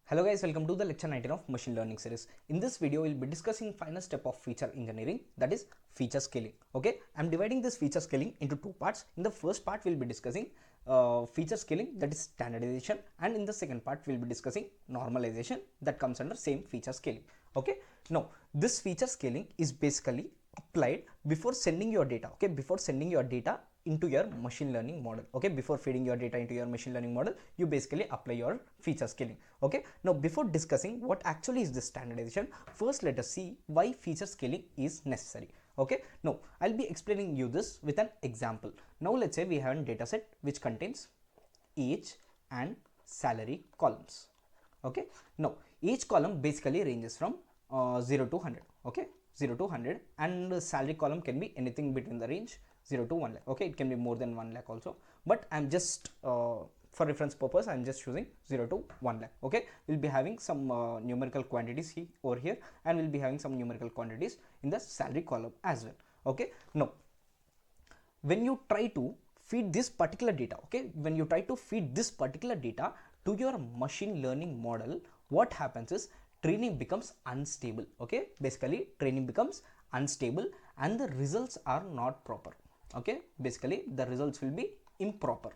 Hello guys, welcome to the lecture 19 of machine learning series. In this video, we'll be discussing final step of feature engineering, that is feature scaling. Okay, I'm dividing this feature scaling into two parts. In the first part, we'll be discussing feature scaling, that is standardization, and in the second part, we'll be discussing normalization, that comes under same feature scaling. Okay, now this feature scaling is basically applied before sending your data. Okay, before sending your data into your machine learning model. Okay, before feeding your data into your machine learning model, you basically apply your feature scaling. Okay, now before discussing what actually is this standardization, first let us see why feature scaling is necessary. Okay, now I'll be explaining you this with an example. Now let's say we have a data set which contains age and salary columns. Okay, now each column basically ranges from 0 to 100. Okay, 0 to 100, and the salary column can be anything between the range 0 to 1 lakh. Okay, it can be more than 1 lakh also, but I'm just for reference purpose I'm just choosing 0 to 1 lakh. Okay, we'll be having some numerical quantities over here, and we'll be having some numerical quantities in the salary column as well. Okay, now when you try to feed this particular data, okay, when you try to feed this particular data to your machine learning model, what happens is training becomes unstable. Okay, basically training becomes unstable and the results are not proper. Okay, basically the results will be improper.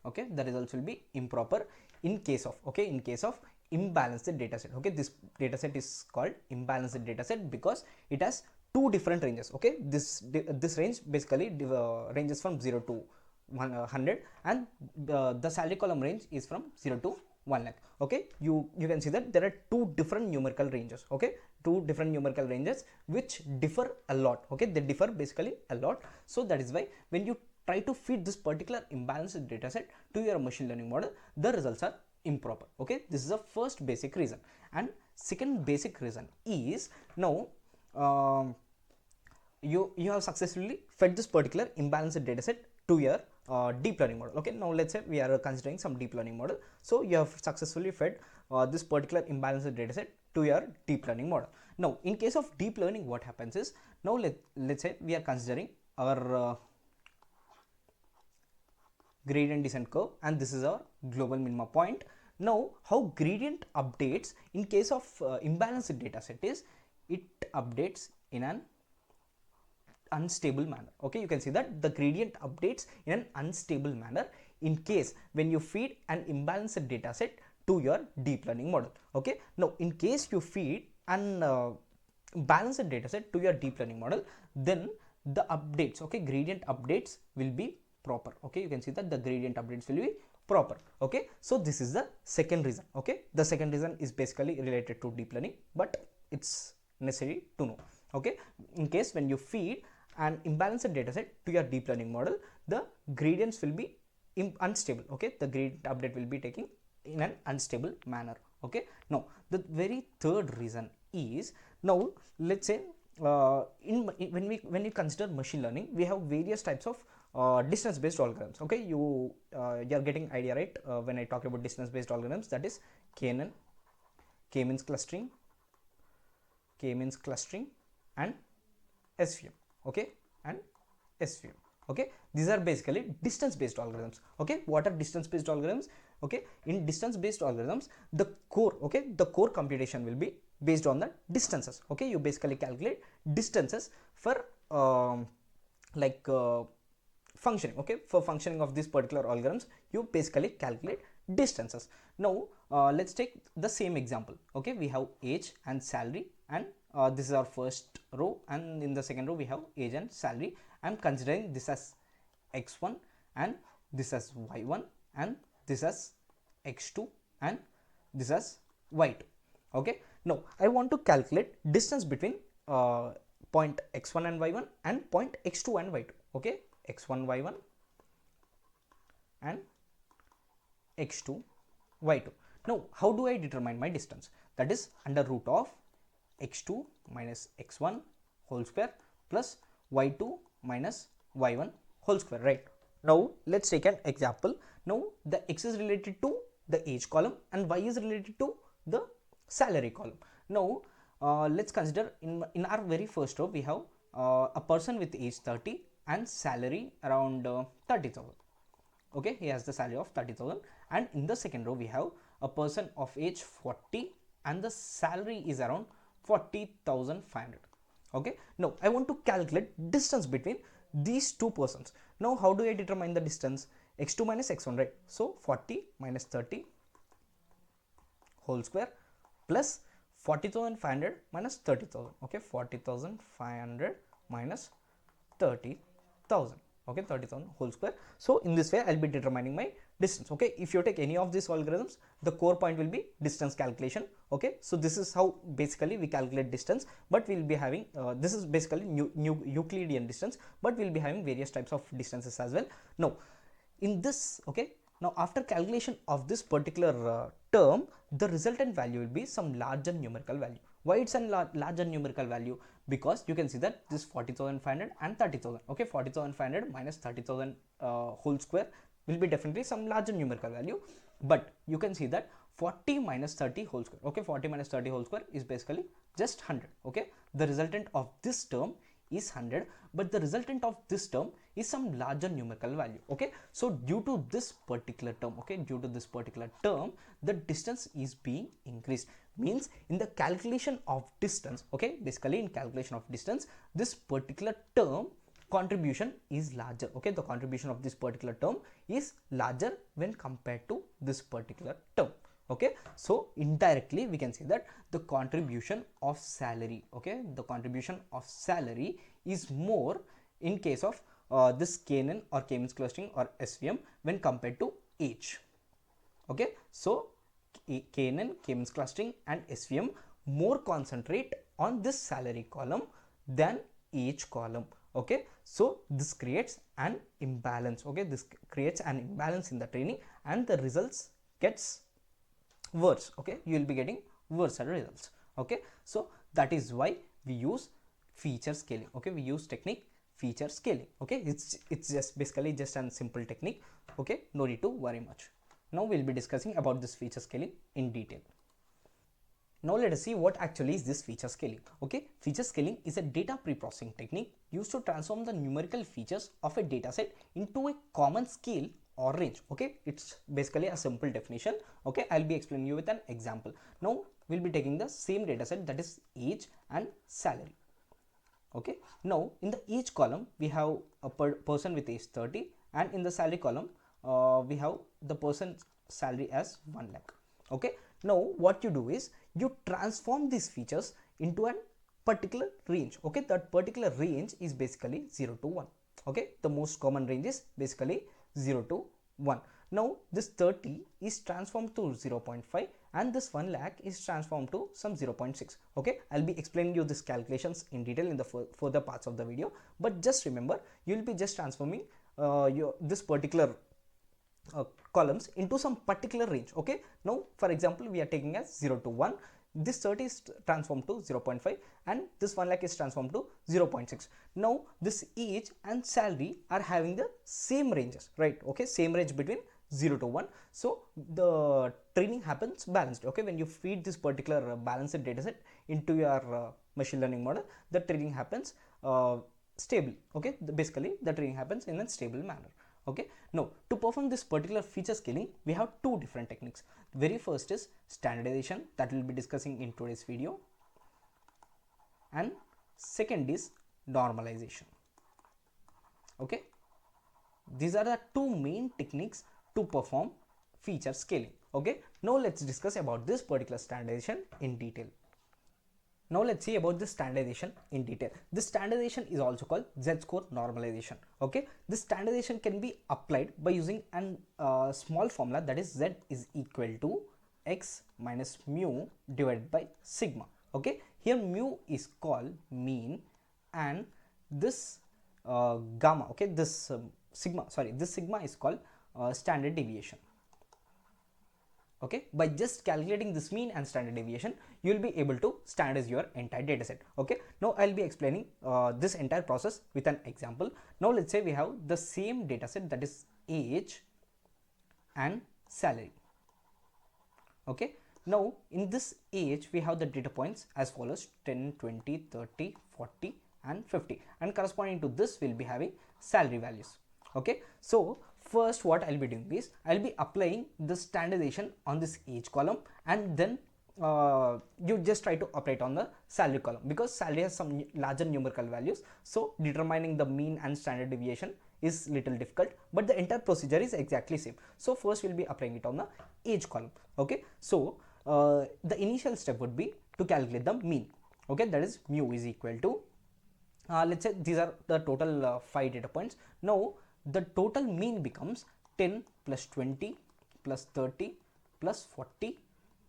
Okay, the results will be improper in case of imbalanced data set. Okay, this data set is called imbalanced data set because it has two different ranges. Okay, this range basically ranges from 0 to 100, and the salary column range is from 0 to 1 lakh. Okay, you can see that there are two different numerical ranges. Okay, two different numerical ranges which differ a lot. Okay, they differ basically a lot. So that is why when you try to feed this particular imbalanced data set to your machine learning model, the results are improper. Okay, this is the first basic reason. And second basic reason is, now you have successfully fed this particular imbalanced data set to your deep learning model. Okay, now let's say we are considering some deep learning model. So you have successfully fed this particular imbalanced data set to your deep learning model. Now in case of deep learning, what happens is, now let's say we are considering our gradient descent curve, and this is our global minima point. Now how gradient updates in case of imbalanced data set is, it updates in an unstable manner. Okay, you can see that the gradient updates in an unstable manner in case when you feed an imbalanced data set to your deep learning model. Okay, now in case you feed an balanced data set to your deep learning model, then the updates, okay, gradient updates will be proper. Okay, you can see that the gradient updates will be proper. Okay, so this is the second reason. Okay, the second reason is basically related to deep learning, but it's necessary to know. Okay, in case when you feed an imbalanced data set to your deep learning model, the gradients will be unstable. Okay, the gradient update will be taking in an unstable manner. Okay, now the very third reason is, now let's say when we consider machine learning, we have various types of distance based algorithms. Okay, you are getting idea, right? When I talk about distance based algorithms, that is KNN, k-means clustering, and SVM. Okay, and SVM. Okay, these are basically distance based algorithms. Okay, what are distance based algorithms? Okay, in distance based algorithms, the core computation will be based on the distances. Okay, you basically calculate distances for functioning. Okay, for functioning of these particular algorithms, you basically calculate distances. Now let's take the same example. Okay, we have age and salary, and this is our first row, and in the second row we have age and salary. I am considering this as x1, and this as y1, and this as x2, and this as y2. Okay, now I want to calculate distance between point x1 and y1 and point x2 and y2. Okay, x1 y1 and x2 y2. Now how do I determine my distance? That is under root of x2 minus x1 whole square plus y2 minus y1 whole square, right? Now let's take an example. Now the x is related to the age column and y is related to the salary column. Now let's consider in our very first row we have a person with age 30 and salary around 30,000. Okay, he has the salary of 30,000, and in the second row we have a person of age 40 and the salary is around 40,500. Okay, now I want to calculate distance between these two persons. Now how do I determine the distance? X2 minus x1, right? So 40 minus 30 whole square plus 40,500 minus 30,000. Okay, 40,500 minus 30,000. Okay, 30,000 whole square. So in this way I'll be determining my distance. Okay, if you take any of these algorithms, the core point will be distance calculation. Okay, so this is how basically we calculate distance, but we'll be having this is basically new Euclidean distance, but we'll be having various types of distances as well. Now in this, okay, now after calculation of this particular term, the resultant value will be some larger numerical value. Why it's a larger numerical value? Because you can see that this 40,500 and 30,000. Okay, 40,500 minus 30,000 whole square will be definitely some larger numerical value, but you can see that 40 minus 30 whole square. Okay, 40 minus 30 whole square is basically just 100. Okay, the resultant of this term is 100, but the resultant of this term is some larger numerical value. Okay, so due to this particular term, okay, due to this particular term, the distance is being increased. Means in the calculation of distance, okay, basically in calculation of distance, this particular term contribution is larger. Okay, the contribution of this particular term is larger when compared to this particular term. Okay, so indirectly we can say that the contribution of salary, okay, the contribution of salary is more in case of this KNN or K-means clustering or SVM when compared to age. Okay, so KNN, K-means clustering and SVM more concentrate on this salary column than age column. Okay, so this creates an imbalance. Okay, this creates an imbalance in the training and the results gets worse. Okay, you will be getting worse results. Okay, so that is why we use feature scaling. Okay, we use technique feature scaling. Okay, it's just basically just a simple technique. Okay, no need to worry much. Now we'll be discussing about this feature scaling in detail. Now let us see what actually is this feature scaling. Okay, feature scaling is a data preprocessing technique used to transform the numerical features of a dataset into a common scale or range. Okay, it's basically a simple definition. Okay, I'll be explaining you with an example. Now we'll be taking the same dataset, that is age and salary. Okay, now in the age column we have a person with age 30, and in the salary column we have the person's salary as 1 lakh. Okay, now what you do is you transform these features into a particular range. Okay, that particular range is basically 0 to 1. Okay, the most common range is basically 0 to 1. Now this 30 is transformed to 0.5 and this 1 lakh is transformed to some 0.6. Okay, I'll be explaining you this calculations in detail in the further parts of the video, but just remember you will be just transforming this particular columns into some particular range. Okay, now for example we are taking as 0 to 1, this 30 is transformed to 0.5 and this 1 lakh is transformed to 0.6. Now this age and salary are having the same ranges, right? Okay, same range between 0 to 1, so the training happens balanced. Okay, when you feed this particular balanced dataset into your machine learning model, the training happens stable. Okay, basically the training happens in a stable manner. Okay, now to perform this particular feature scaling we have two different techniques. Very first is standardization, that we'll be discussing in today's video, and second is normalization. Okay, these are the two main techniques to perform feature scaling. Okay, now let's discuss about this particular standardization in detail. Now let's see about this standardization in detail. This standardization is also called Z-score normalization. Okay, this standardization can be applied by using a small formula, that is Z is equal to x minus mu divided by sigma. Okay, here mu is called mean and this gamma, okay, this this sigma is called standard deviation. Okay, by just calculating this mean and standard deviation you will be able to standardize your entire dataset. Okay, now I'll be explaining this entire process with an example. Now let's say we have the same dataset, that is age and salary. Okay, now in this age we have the data points as follows: 10, 20, 30, 40 and 50, and corresponding to this we'll be having salary values. Okay, so first what I'll be doing is I'll be applying the standardization on this age column, and then you just try to apply it on the salary column, because salary has some larger numerical values, so determining the mean and standard deviation is little difficult, but the entire procedure is exactly same. So first we'll be applying it on the age column. Okay, so the initial step would be to calculate the mean. Okay, that is mu is equal to let's say these are the total 5 data points. Now the total mean becomes 10 plus 20 plus 30 plus 40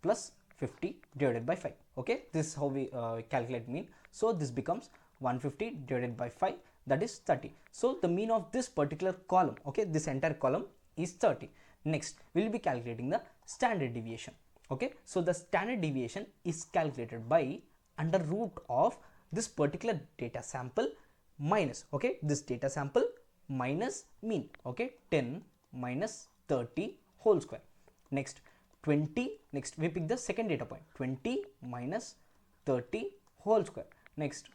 plus 50 divided by 5. Okay, this is how we calculate mean. So this becomes 150 divided by 5, that is 30. So the mean of this particular column, okay, this entire column is 30. Next we will be calculating the standard deviation. Okay, so the standard deviation is calculated by under root of this particular data sample minus, okay, this data sample minus mean. Okay, 10 minus 30 whole square. Next 20, next we pick the second data point, 20 minus 30 whole square. Next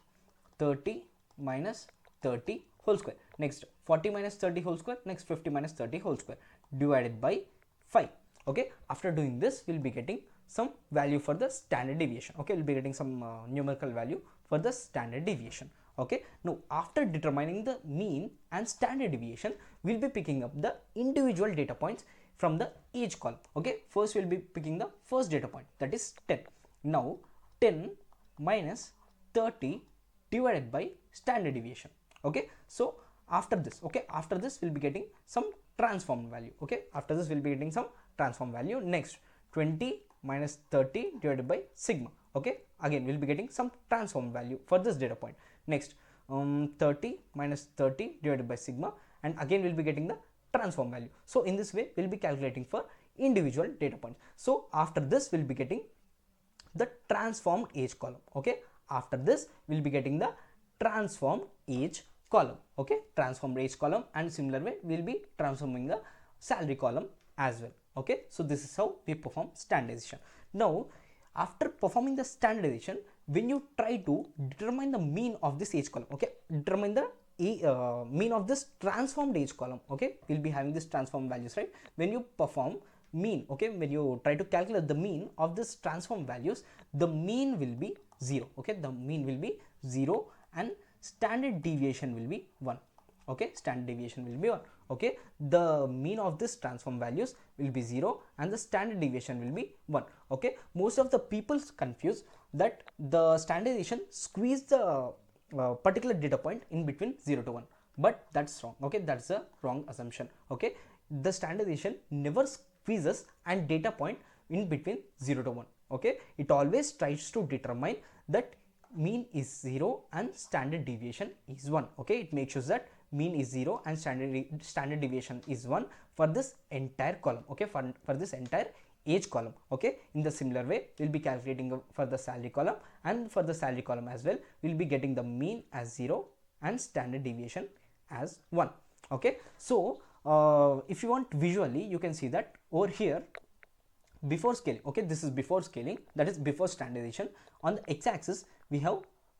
30 minus 30 whole square. Next 40 minus 30 whole square. Next 50 minus 30 whole square divided by 5. Okay, after doing this we'll be getting some value for the standard deviation. Okay, we'll be getting some numerical value for the standard deviation. Okay, now after determining the mean and standard deviation, we'll be picking up the individual data points from the age column. Okay, first we'll be picking the first data point, that is 10. Now 10 minus 30 divided by standard deviation. Okay, so after this, okay, after this we'll be getting some transform value. Okay, after this we'll be getting some transform value. Next 20 minus 30 divided by sigma. Okay, again we'll be getting some transform value for this data point. Next 30 minus 30 divided by sigma, and again we'll be getting the transform value. So in this way we'll be calculating for individual data points. So after this we'll be getting the transformed age column. Okay, after this we'll be getting the transformed age column. Okay, transformed age column, and similar way we'll be transforming the salary column as well. Okay, so this is how we perform standardization. Now after performing the standardization, when you try to determine the mean of this age column, okay, determine the mean of this transformed age column. Okay, we'll be having this transform values, right? When you perform mean, okay, when you try to calculate the mean of this transform values, the mean will be 0. Okay, the mean will be 0 and standard deviation will be 1. Okay, standard deviation will be 1. Okay, the mean of this transform values will be 0 and the standard deviation will be 1. Okay, most of the people confuse that the standardization squeeze the particular data point in between 0 to 1, but that's wrong. Okay, that's a wrong assumption. Okay, the standardization never squeezes and data point in between 0 to 1. Okay, it always tries to determine that mean is 0 and standard deviation is 1. Okay, it makes sure that mean is 0 and standard deviation is 1 for this entire column. Okay, for this entire age column. Okay, in the similar way we'll be calculating for the salary column, and for the salary column as well we'll be getting the mean as 0 and standard deviation as 1. Okay, so if you want visually, you can see that over here before scaling. Okay, this is before scaling, that is before standardization. On the x-axis we have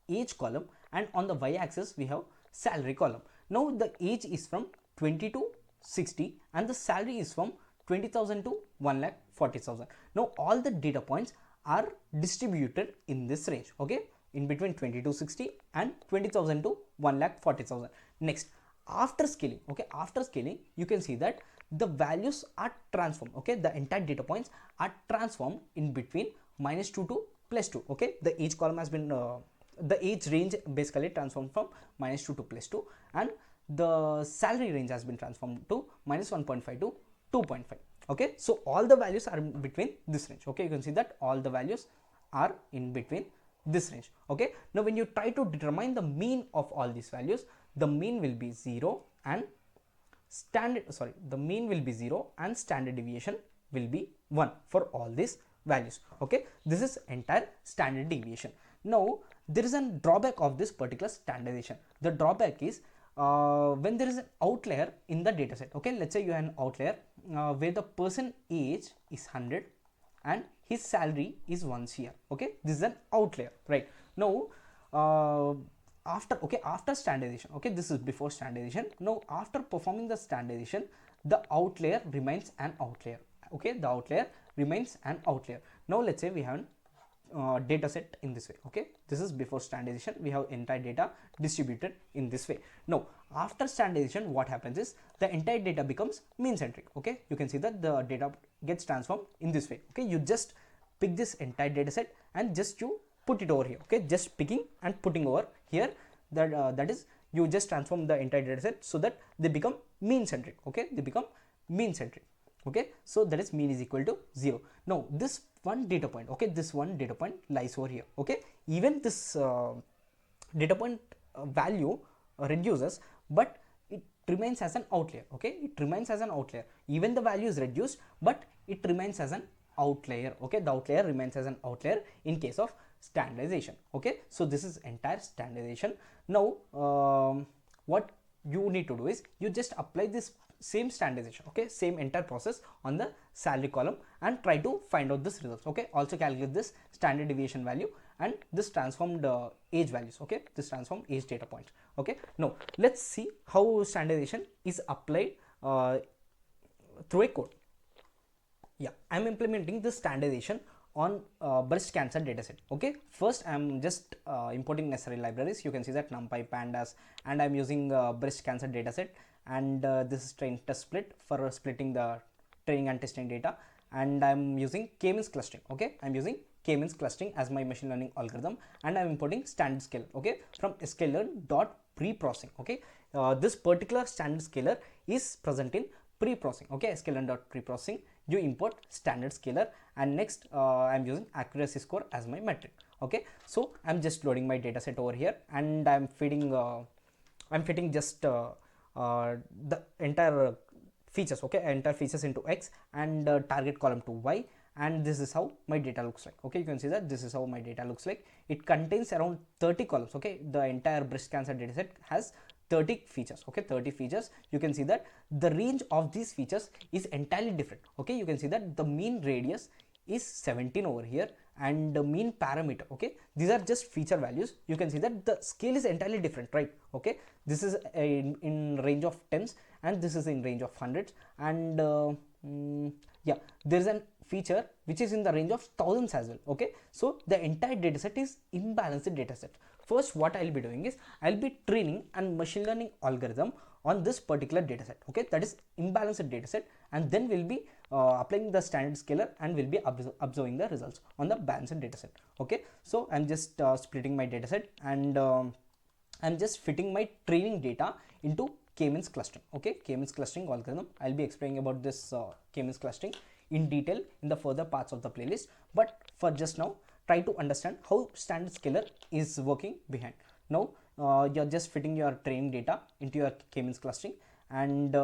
age column, and on the y-axis we have salary column. Now the age is from 20 to 60 and the salary is from 20,000 to 1,40,000. Now all the data points are distributed in this range. Okay, in between 20 to 60 and 20,000 to 1,40,000. Next, after scaling, okay, after scaling you can see that the values are transformed. Okay, the entire data points are transformed in between -2 to +2. Okay, the age column has been the age range basically transformed from -2 to +2, and the salary range has been transformed to -1.5 to 2.5. Okay, so all the values are in between this range. Okay, you can see that all the values are in between this range. Okay, now when you try to determine the mean of all these values, the mean will be 0 and the mean will be 0 and standard deviation will be 1 for all these values. Okay, this is entire standard deviation. Now there is a drawback of this particular standardization. The drawback is when there is an outlier in the data set. Okay, let's say you have an outlier where the person age is 100 and his salary is 1 CR. Okay, this is an outlier, right? Now after standardization, okay, this is before standardization. Now after performing the standardization, the outlier remains an outlier. Okay, the outlier remains an outlier. Now let's say we have data set in this way. Okay, this is before standardization. We have entire data distributed in this way. Now after standardization, what happens is the entire data becomes mean centric. Okay, you can see that the data gets transformed in this way. Okay, you just pick this entire data set and just you put it over here. Okay, just picking and putting over here, that is, you just transform the entire data set so that they become mean centric. Okay, they become mean centric. Okay, so that is mean is equal to 0. Now this one data point, okay, this one data point lies over here. Okay, even this data point value reduces, but it remains as an outlier. Okay, it remains as an outlier. Even the value is reduced, but it remains as an outlier. Okay, the outlier remains as an outlier in case of standardization. Okay, so this is entire standardization. Now what you need to do is you just apply this same standardization, okay, same entire process on the salary column and try to find out this results. Okay, also calculate this standard deviation value and this transformed age values. Okay, this transformed age data points. Okay, now let's see how standardization is applied through a code. Yeah, I'm implementing this standardization on breast cancer dataset. Okay, first I'm just importing necessary libraries. You can see that NumPy, pandas, and I'm using breast cancer dataset, and this is train test split for splitting the training and testing data, and I'm using k-means clustering. Okay, I'm using k-means clustering as my machine learning algorithm, and I'm importing standard scaler. Okay, from sklearn.preprocessing. Okay, this particular standard scaler is present in preprocessing. Okay, sklearn.preprocessing, you import standard scaler, and next I'm using accuracy score as my metric. Okay, so I'm just loading my data set over here, and I'm fitting just the entire features. Okay, entire features into X and target column to Y, and this is how my data looks like. Okay, you can see that this is how my data looks like. It contains around 30 columns. Okay, the entire breast cancer dataset has 30 features. Okay, 30 features. You can see that the range of these features is entirely different. Okay, you can see that the mean radius is 17 over here, and the mean parameter, okay, these are just feature values. You can see that the scale is entirely different, right? Okay, this is in range of tens and this is in range of hundreds, and yeah, there is a feature which is in the range of thousands as well. Okay, so the entire dataset is imbalanced dataset. First, what I'll be doing is I'll be training and machine learning algorithm on this particular dataset. Okay, that is imbalanced dataset, and then we'll be applying the standard scaler and we'll be observing the results on the balanced dataset. Okay, so I'm just splitting my dataset, and I'm just fitting my training data into k-means clustering. Okay, k-means clustering algorithm. I'll be explaining about this k-means clustering in detail in the further parts of the playlist, but for just now, try to understand how standard scaler is working behind. Now you're just fitting your training data into your k-means clustering, and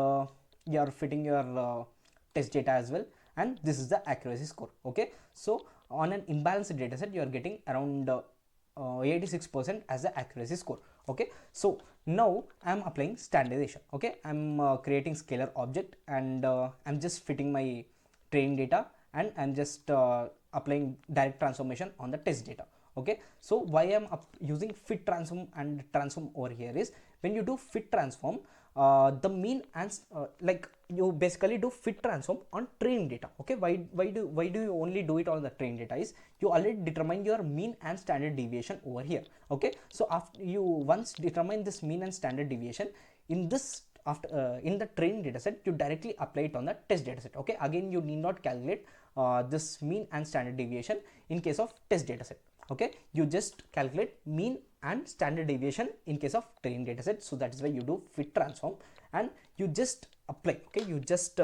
you're fitting your test data as well, and this is the accuracy score. Okay, so on an imbalanced dataset you are getting around 86% as the accuracy score. Okay, so now I'm applying standardization. Okay, I'm creating scalar object, and I'm just fitting my training data, and I'm just applying direct transformation on the test data. Okay, so why I'm using fit transform and transform over here is when you do fit transform, the mean and like you basically do fit transform on training data. Okay, why do you only do it on the training data is you already determine your mean and standard deviation over here. Okay, so after you once determine this mean and standard deviation in this in the training dataset, you directly apply it on the test dataset. Okay, again you need not calculate this mean and standard deviation in case of test dataset. Okay, you just calculate mean and standard deviation in case of training dataset. So that is why you do fit transform, and you just apply. Okay, you just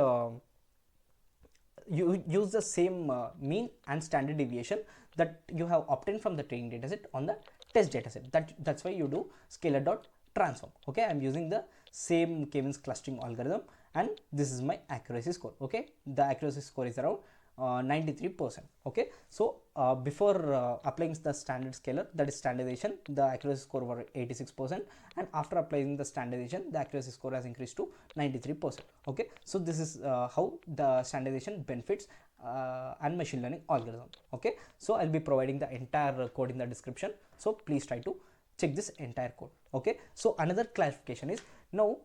you use the same mean and standard deviation that you have obtained from the training dataset on the test dataset. That's why you do scalar dot transform. Okay, I'm using the same k-means clustering algorithm, and this is my accuracy score. Okay, the accuracy score is around 93%. Okay, so before applying the standard scaler, that is standardization, the accuracy score was 86%, and after applying the standardization, the accuracy score has increased to 93%. Okay, so this is how the standardization benefits and machine learning algorithm. Okay, so I'll be providing the entire code in the description, so please try to check this entire code. Okay, so another clarification is Now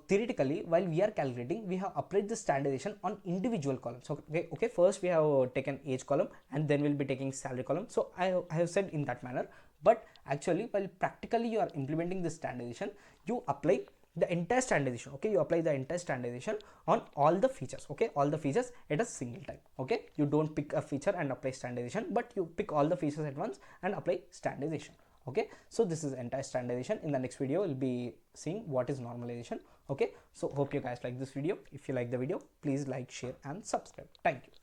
theoretically, while we are calculating, we have applied the standardization on individual columns. Okay, first we have taken age column and then we'll be taking salary column. So I have said in that manner, but actually while practically you are implementing this standardization, you apply the entire standardization. Okay, you apply the entire standardization on all the features. Okay, all the features at a single time. Okay, you don't pick a feature and apply standardization, but you pick all the features at once and apply standardization. Okay, so this is entire standardization. In the next video we'll be seeing what is normalization. Okay, so hope you guys like this video. If you like the video, please like, share and subscribe. Thank you.